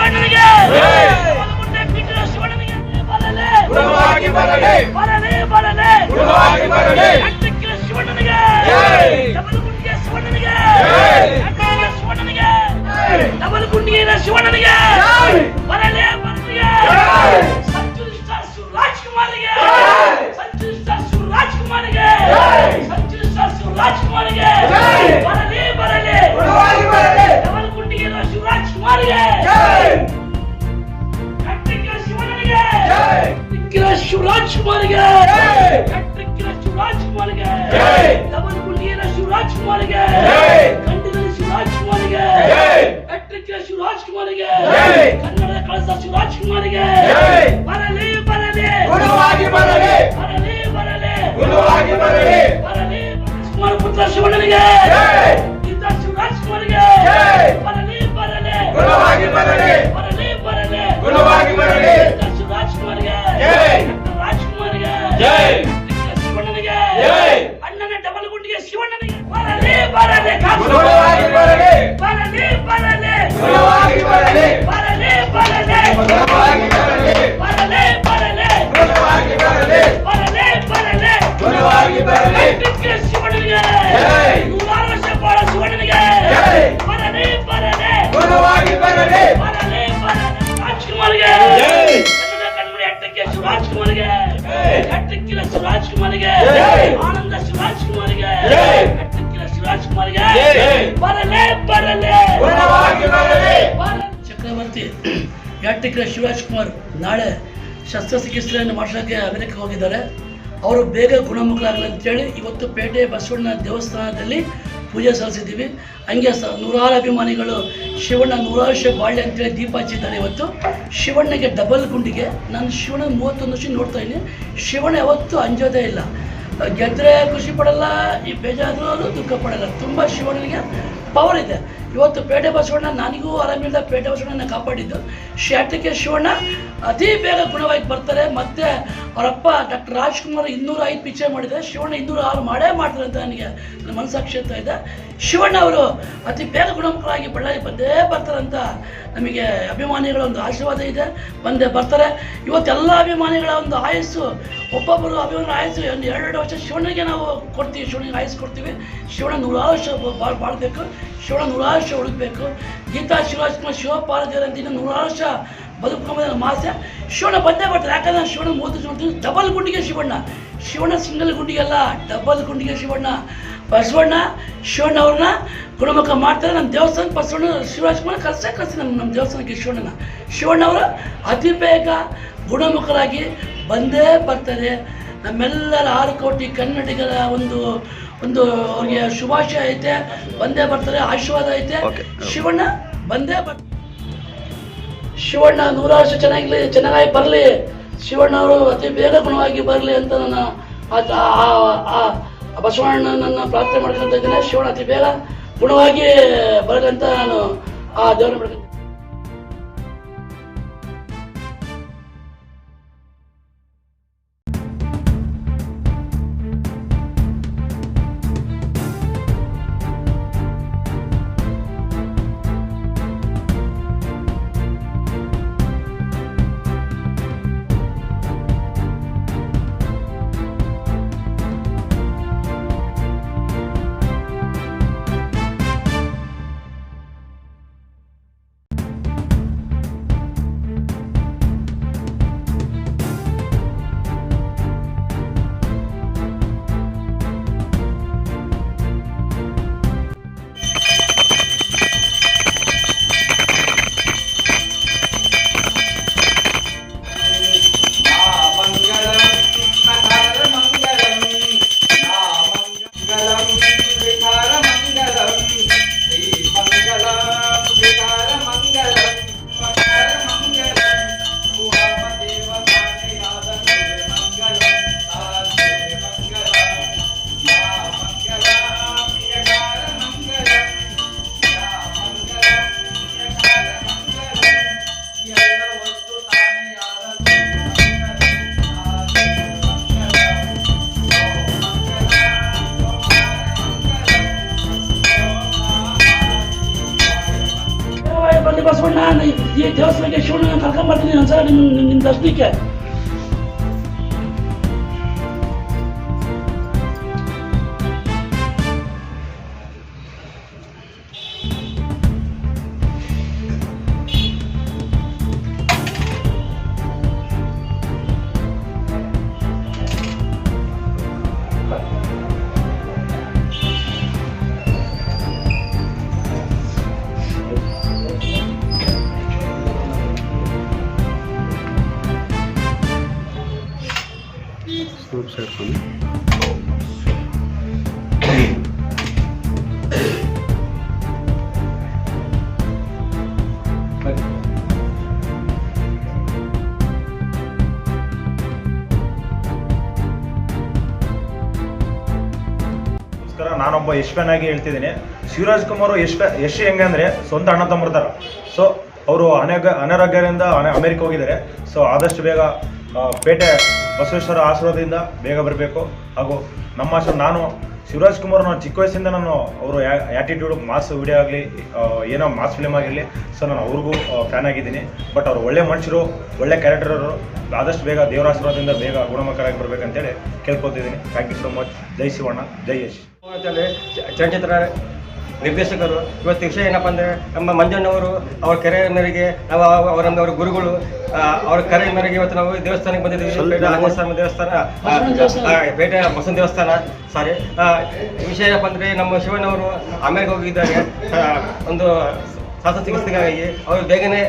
ಶಿವಣ್ಣನಿಗೆ ಡಬಲ್ಗುಂಟೆ ಪೀಠದ ಶಿವಣ್ಣನಿಗೆ ಬರಲಿ ಗುಣವಾಗಿ ಬರಲಿ ಬರಲಿ ಬರಲಿ ಗುಣವಾಗಿ ಬರಲಿ ಅಟ್ಟಕ್ಕಿಲ ಶಿವಣ್ಣನಿಗೆ ಡಬಲ್ಗುಂಟಿಯ ಶಿವಣ್ಣನಿಗೆ ಅಟ್ಟಕ್ಕಿಲ ಶಿವಣ್ಣನಿಗೆ ಡಬಲ್ಗುಂಟಿಯ ಶಿವಣ್ಣನಿಗೆ ಬರಲಿ ಬರಲಿ ಸಂಚು ರಾಜ್ಕುಮಾರಿಗೆ ಸಂಚು ರಾಜ್ಕುಮಾರಿಗೆ ಸಂಚು ರಾಜ್ಕುಮಾರಿಗೆ ಬರಲಿ ಬರಲಿ ಗುಣವಾಗಿ ಬರಲಿ ಡಬಲ್ಗುಂಟಿಯ ಶಿವರಾಜ್ಕುಮಾರಿಗೆ ಅಟ್ಟಕ್ಕಿಲ ಶಿವಣ್ಣನಿಗೆ ಶಿವರಾಜ್ಕುಮಾರಿಗೆ ಶಿವರಾಜ್ಕುಮಾರಿಗೆ ಡಬಲ್ಗುಂಟಿಯ ಶಿವರಾಜ್ಕುಮಾರಿಗೆ ಖಂಡದಲ್ಲಿ ಶಿವರಾಜ್ಕುಮಾರಿಗೆ ಎಟ್ಟಕ್ಕಿಲ ಶಿವರಾಜ್ಕುಮಾರಿಗೆ ಕನ್ನಡದ ಕಳಸ ಶಿವರಾಜ್ಕುಮಾರಿಗೆ ಬರಲಿ ಬರಲಿ ಗುಣವಾಗಿ ಬರಲಿ ಬರಲಿ ಬರಲಿ ಗುಣವಾಗಿ ಬರಲಿ ಬರಲಿ ಕುಮಾರ ಪುತ್ರ ಶಿವಣ್ಣನಿಗೆ ಇದ್ದ ಶಿವರಾಜ್ಕುಮಾರಿಗೆ ಬರಲಿ ಬರಲಿ ಗುಣವಾಗಿ ಬರಲಿ ಬರಲಿ ಬರಲಿ ಗುಣವಾಗಿ ಬರಲಿ ಶಿವರಾಜ್ಕುಮಾರಿಗೆ ರಾಜ್ಕುಮಾರಿಗೆ ಶಿವಣ್ಣನಿಗೆ ಅಣ್ಣನ ಡಬಲ್ಗುಂಟಿಗೆ ಶಿವಣ್ಣನಿಗೆ ಬರಲಿ ಬರಲಿ ಗುಣವಾಗಿ ಬರಲಿ ಬರಲಿ ಬರಲಿ ಗುಣವಾಗಿ ಬರಲಿ ಬರಲಿ ಬರಲಿ ಗುಣವಾಗಿ ಬರಲಿ ಬರಲಿ ಬರಲಿ ಗುಣವಾಗಿ ಬರಲಿ ಬರಲಿ ಬರಲಿ ಗುಣವಾಗಿ ಬರಲಿ ಅಟ್ಟಕ್ಕಿಲ ಶಿವಣ್ಣನಿಗೆ ನೂರಾರು ವರ್ಷ ಬಾಳ ಶಿವಣ್ಣನಿಗೆ ಬರಲಿ ಬರಲಿ ಗುಣವಾಗಿ ಬರಲಿ ಬರಲಿ ಬರಲಿ ರಾಜ್ಕುಮಾರಿಗೆ ಕನ್ನಡ ಕಣ್ಮಣಿ ಅಟ್ಟಕ್ಕೆ ಶಿವರಾಜ್ಕುಮಾರಿಗೆ ಅಟ್ಟಕ್ಕಿಲ ಶಿವರಾಜ್ಕುಮಾರಿಗೆ ಆನಂದ ಶಿವರಾಜ್ಕುಮಾರಿಗೆ ಅಟ್ಟಕ್ಕಿಲ ಶಿವರಾಜ್ಕುಮಾರಿಗೆ ಬರಲಿ ಬರಲಿ ಗುಣವಾಗಿ ಬರಲಿ ಚಕ್ರವರ್ತಿ ಅಟ್ಟಕ್ಕಿಲ ಶಿವರಾಜ್ಕುಮಾರ್ ನಾಳೆ ಶಸ್ತ್ರಚಿಕಿತ್ಸೆಯನ್ನು ಮಾಡಿಸೋಕ್ಕೆ ಅಮೆರಿಕಕ್ಕೆ ಹೋಗಿದ್ದಾರೆ. ಅವರು ಬೇಗ ಗುಣಮುಖರಾಗಲಿ ಅಂತೇಳಿ ಇವತ್ತು ಪೇಟೆ ಬಸವಣ್ಣ ದೇವಸ್ಥಾನದಲ್ಲಿ ಪೂಜೆ ಸಲ್ಲಿಸಿದ್ದೀವಿ. ಹಂಗೆ ನೂರಾರು ಅಭಿಮಾನಿಗಳು ಶಿವಣ್ಣ ನೂರಾರು ವರ್ಷ ಬಾಳ್ಳೆ ಅಂತೇಳಿ ದೀಪ ಹಚ್ಚಿದ್ದಾರೆ. ಇವತ್ತು ಶಿವಣ್ಣಗೆ ಡಬಲ್ ಗುಂಡಿಗೆ ನಾನು ಶಿವಣ್ಣ 31 ವರ್ಷ ನೋಡ್ತಾ ಇದ್ದೀನಿ. ಶಿವಣ್ಣ ಯಾವತ್ತೂ ಅಂಜೋದೇ ಇಲ್ಲ. ಗೆದ್ದರೆ ಖುಷಿ ಪಡಲ್ಲ, ಈ ಬೇಜಾರು ದುಃಖ ಪಡಲ್ಲ. ತುಂಬ ಶಿವಣ್ಣನಿಗೆ ಪವರ್ ಇದೆ. ಇವತ್ತು ಪೇಟೆ ಬಸವಣ್ಣ ನನಗೂ ಆರಾಮಿಲ್ಲ, ಪೇಟೆ ಬಸವಣ್ಣನ ಕಾಪಾಡಿದ್ದು ಶಾಟಿಕೆ ಶಿವಣ್ಣ ಅತಿ ಬೇಗ ಗುಣವಾಗಿ ಬರ್ತಾರೆ. ಮತ್ತೆ ಅವರಪ್ಪ ಡಾಕ್ಟರ್ ರಾಜ್ಕುಮಾರ್ 205 ಪಿಕ್ಚರ್ ಮಾಡಿದ್ದಾರೆ, ಶಿವಣ್ಣ 206 ಮಾಡೇ ಮಾಡ್ತಾರೆ ಅಂತ ನನಗೆ ನನ್ನ ಮನಸ್ಸಾಕ್ಷಿ ಅಂತ ಇದೆ. ಶಿವಣ್ಣ ಅವರು ಅತಿ ಬೇಗ ಗುಣಮುಖರಾಗಿ ಬಳ್ಳಾರಿ ಬಂದೇ ಬರ್ತಾರಂತ ನಮಗೆ ಅಭಿಮಾನಿಗಳ ಒಂದು ಆಶೀರ್ವಾದ ಇದೆ. ಬಂದೇ ಬರ್ತಾರೆ. ಇವತ್ತೆಲ್ಲ ಅಭಿಮಾನಿಗಳ ಒಂದು ಆಯಸ್ಸು, ಒಬ್ಬೊಬ್ಬರು ಅಭಿಮಾನಿಗಳ ಆಯಸ್ಸು 2 ವರ್ಷ ಶಿವಣ್ಣಗೆ ನಾವು ಕೊಡ್ತೀವಿ, ಶಿವನಿಗೆ ಆಯಸ್ಸು ಕೊಡ್ತೀವಿ. ಶಿವಣ್ಣ 100 ವರ್ಷ ಬಾಳ್ಬೇಕು, ಶಿವಣ್ಣ 100 ವರ್ಷ ಉಳಿಬೇಕು. ಗೀತಾ ಶಿವರಾಜ್ಕುಮಾರ್ ಶಿವಪಾರ್ವತಿಯರ ಅಂತ 100 ವರ್ಷ ಬದುಕೊಂಬ ಮಾಸೆ ಶಿವಣ್ಣ ಬಂದೇ ಬರ್ತಾರೆ. ಯಾಕಂದ್ರೆ ಶಿವಣ್ಣ 30 ವರ್ಷ ಡಬಲ್ ಗುಂಡಿಗೆ ಶಿವಣ್ಣ, ಶಿವಣ್ಣ ಸಿಂಗಲ್ ಗುಂಡಿಗೆಲ್ಲ ಡಬಲ್ ಗುಂಡಿಗೆ ಶಿವಣ್ಣ. ಬಸವಣ್ಣ ಶಿವಣ್ಣ ಅವ್ರನ್ನ ಗುಣಮುಖ ಮಾಡ್ತಾರೆ. ನಮ್ಮ ದೇವಸ್ಥಾನ ಬಸವಣ್ಣ ಶಿವರಾಜ್ಕುಮಾರ್ ಕರ್ಸಿ ನಮ್ಮ ದೇವಸ್ಥಾನಕ್ಕೆ ಶಿವಣ್ಣ ಅವರು ಅತಿ ಬೇಗ ಗುಣಮುಖರಾಗಿ ಬಂದೇ ಬರ್ತಾರೆ. ನಮ್ಮೆಲ್ಲರ 6 ಕೋಟಿ ಕನ್ನಡಿಗರ ಒಂದು ಅವ್ರಿಗೆ ಶುಭಾಶಯ ಐತೆ. ಬಂದೇ ಬರ್ತಾರೆ, ಆಶೀರ್ವಾದ ಐತೆ. ಶಿವಣ್ಣ ಬಂದೇ ಬರ್ತಾರೆ. ಶಿವಣ್ಣ 100 ವರ್ಷ ಚೆನ್ನಾಗಿ ಬರಲಿ. ಶಿವಣ್ಣ ಅವರು ಅತಿ ಬೇಗ ಗುಣವಾಗಿ ಬರಲಿ ಅಂತ ನನ್ನ ಬಸವಣ್ಣನನ್ನ ಪ್ರಾರ್ಥನೆ ಮಾಡ್ಕೊಂತ ಇದ್ದೇನೆ. ಶಿವಣ್ಣ ಅತಿ ಬೇಗ ಗುಣವಾಗಿ ಬರಲಿ ಅಂತ ನಾನು ಆ ದೇವರನ್ನ ಮಾಡ್ಕೊಂತೀನಿ. ಬರ್ಲಿ ಬಸವಣ್ಣ, ಈ ದೇವಸ್ಥಾನಕ್ಕೆ ಶಿವಣ್ಣ ಕರ್ಕೊಂಡ್ಬರ್ತೀನಿ ಒಂದ್ಸಲ ನಿಮ್ಮ ದರ್ಶನಕ್ಕೆ. ನಾನೊಬ್ಬ ಯಶ್ವ್ಯಾನ್ ಆಗಿ ಹೇಳ್ತಿದ್ದೀನಿ. ಶಿವರಾಜ್ ಕುಮಾರ್ ಯಶ್ ಹೆಂಗೆ ಅಂದರೆ ಸ್ವಂತ ಅಣ್ಣ ತಮ್ಮರ್ತಾರೆ. ಸೊ ಅವರು ಅನಾರೋಗ್ಯದಿಂದ ಅಮೆರಿಕ ಹೋಗಿದ್ದಾರೆ. ಸೊ ಆದಷ್ಟು ಬೇಗ ಪೇಟೆ ಬಸವೇಶ್ವರ ಆಶೀರ್ವಾದದಿಂದ ಬೇಗ ಬರಬೇಕು. ಹಾಗೂ ನಮ್ಮ ಆಶ್ರಮ, ನಾನು ಶಿವರಾಜ್ ಕುಮಾರ್ ನಾನು ಚಿಕ್ಕ ವಯಸ್ಸಿಂದ ನಾನು ಅವರು ಆ್ಯಟಿಟ್ಯೂಡ್ ಮಾಸ್ ವಿಡಿಯೋ ಆಗಲಿ ಏನೋ ಮಾಸ್ ಫಿಲ್ಮ್ ಆಗಿರಲಿ, ಸೊ ನಾನು ಅವ್ರಿಗೂ ಫ್ಯಾನ್ ಆಗಿದ್ದೀನಿ. ಬಟ್ ಅವ್ರು ಒಳ್ಳೆ ಮನುಷ್ಯರು, ಒಳ್ಳೆ ಕ್ಯಾರೆಕ್ಟರವರು. ಆದಷ್ಟು ಬೇಗ ದೇವರ ಆಶೀರ್ವಾದದಿಂದ ಬೇಗ ಗುಣಮುಖರಾಗಿ ಬರ್ಬೇಕಂತೇಳಿ ಕೇಳ್ಕೊತಿದ್ದೀನಿ. Thank you so much. ಜೈ ಶಿವಣ್ಣ, ಜೈ ಯಶ್. ಚಲನಚಿತ್ರ ನಿರ್ದೇಶಕರು. ಇವತ್ತು ವಿಷಯ ಏನಪ್ಪ ಅಂದರೆ, ನಮ್ಮ ಮಂಜಣ್ಣವರು ಅವ್ರ ಕರೆ ಮೇರೆಗೆ ನಾವು ಅವರ ಗುರುಗಳು ಅವ್ರ ಕರೆ ಮೇರೆಗೆ ಇವತ್ತು ನಾವು ದೇವಸ್ಥಾನಕ್ಕೆ ಬಂದಿದ್ದೀವಿ. ಪೇಟೆ ಆಂಜನೇಯ ದೇವಸ್ಥಾನ, ಪೇಟೆ ಬಸವನ ದೇವಸ್ಥಾನ. ಸಾರಿ, ವಿಷಯ ಏನಪ್ಪ ಅಂದರೆ, ನಮ್ಮ ಶಿವಣ್ಣವರು ಅಮೆರಿಕ ಹೋಗಿದ್ದಾರೆ ಒಂದು ಶಸ್ತ್ರಚಿಕಿತ್ಸೆಗಾಗಿ. ಅವರು ಬೇಗನೆ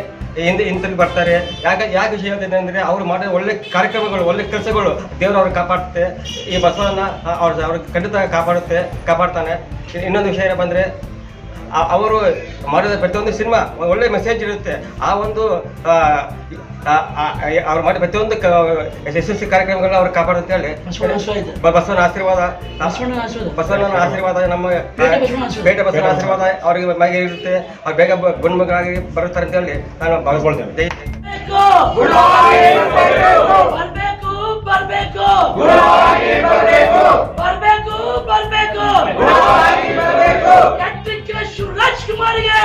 ಹಿಂತಿರುಗಿ ಬರ್ತಾರೆ. ಯಾಕೆ ವಿಷಯ ಹೇಳ್ತೇನೆ ಅಂದರೆ, ಅವರು ಮಾಡೋ ಒಳ್ಳೆ ಕಾರ್ಯಕ್ರಮಗಳು, ಒಳ್ಳೆ ಕೆಲಸಗಳು ದೇವರು ಅವ್ರಿಗೆ ಕಾಪಾಡುತ್ತೆ. ಈ ಬಸವನ್ನ ಅವ್ರಿಗೆ ಖಂಡಿತ ಕಾಪಾಡ್ತಾನೆ. ಇನ್ನೊಂದು ವಿಷಯ ಏನಪ್ಪ ಅಂದರೆ, ಅವರು ಮಾಡಿದ ಪ್ರತಿಯೊಂದು ಸಿನಿಮಾ ಒಳ್ಳೆ ಮೆಸೇಜ್ ಇರುತ್ತೆ. ಆ ಒಂದು ಅವ್ರು ಮಾಡಿದ ಪ್ರತಿಯೊಂದು ಯಶಸ್ವಿ ಕಾರ್ಯಕ್ರಮಗಳನ್ನ ಅವ್ರು ಕಾಪಾಡುತ್ತೆ ಹೇಳಿ ಬಸವನ ಆಶೀರ್ವಾದ, ನಮ್ಮ ಪೇಟೆ ಬಸವನ ಆಶೀರ್ವಾದ ಅವರಿಗೆ ಮಗೆ ಇರುತ್ತೆ. ಅವ್ರು ಬೇಗ ಗುಣಮುಖರಾಗಿ ಬರುತ್ತಾರೆ ಅಂತ ಹೇಳಿ ನಾನು ಭಾವಿಸ್ಕೊಳ್ತೇನೆ. ಶಿವರಾಜ್ ಕುಮಾರ್ಗೆ,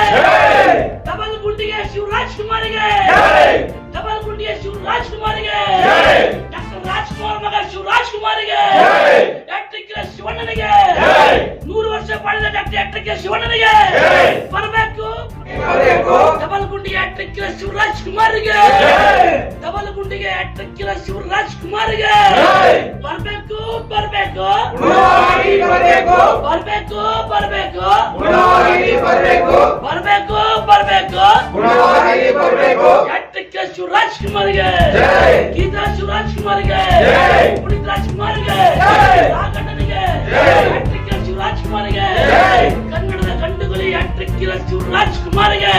ಡಬಲ್ ಗುಂಡಿಗೆ ಶಿವರಾಜ್ ಕುಮಾರ್ಗೆ, ಡಬಲ್ ಗುಂಡಿಗೆ ಶಿವರಾಜ್ ಕುಮಾರ್ಗೆ, ಡಾಕ್ಟರ್ ರಾಜ್ಕುಮಾರ್ ಮಗ ಶಿವರಾಜ್ ಕುಮಾರ್ಗೆ, ಡಾಕ್ಟರ್ ಶಿವಣ್ಣನಿಗೆ, 100 ವರ್ಷ ಬಾಳಿದ ಡಾಕ್ಟರ್ ಶಿವಣ್ಣನಿಗೆ ಬರಬೇಕು. ಡಬಲ್ ಗುಂಡಿಗೆ ಡಾಕ್ಟರ್ ಶಿವರಾಜ್ ಕುಮಾರ್ಗೆ, ಡಬಲ್ ಗುಂಡಿಗೆ ಡಾಕ್ಟರ್ ಶಿವರಾಜ್ ಕುಮಾರ್ಗೆ ಬರಬೇಕು, ಬರಬೇಕು, ಬರಬೇಕು, ಬರಬೇಕು, ಬರಬೇಕು, ಬರಬೇಕು. ಡಾಕ್ಟರ್ ಶಿವರಾಜ್ ಕುಮಾರ್ಗೆ, ಗೀತಾ ಶಿವರಾಜ್ ಕುಮಾರ್ಗೆ, ಪುನೀತ್ ರಾಜ್ಕುಮಾರ್ಗೆ, ರಾಘಣ್ಣನಿಗೆ, ಡಾಕ್ಟರ್ ಶಿವರಾಜ್ ಕುಮಾರ್ಗೆ, ಕನ್ನಡದ ಗಂಡುಗುಲಿ ಡಾಕ್ಟರ್ ಶಿವರಾಜ್ ಕುಮಾರ್ಗೆ.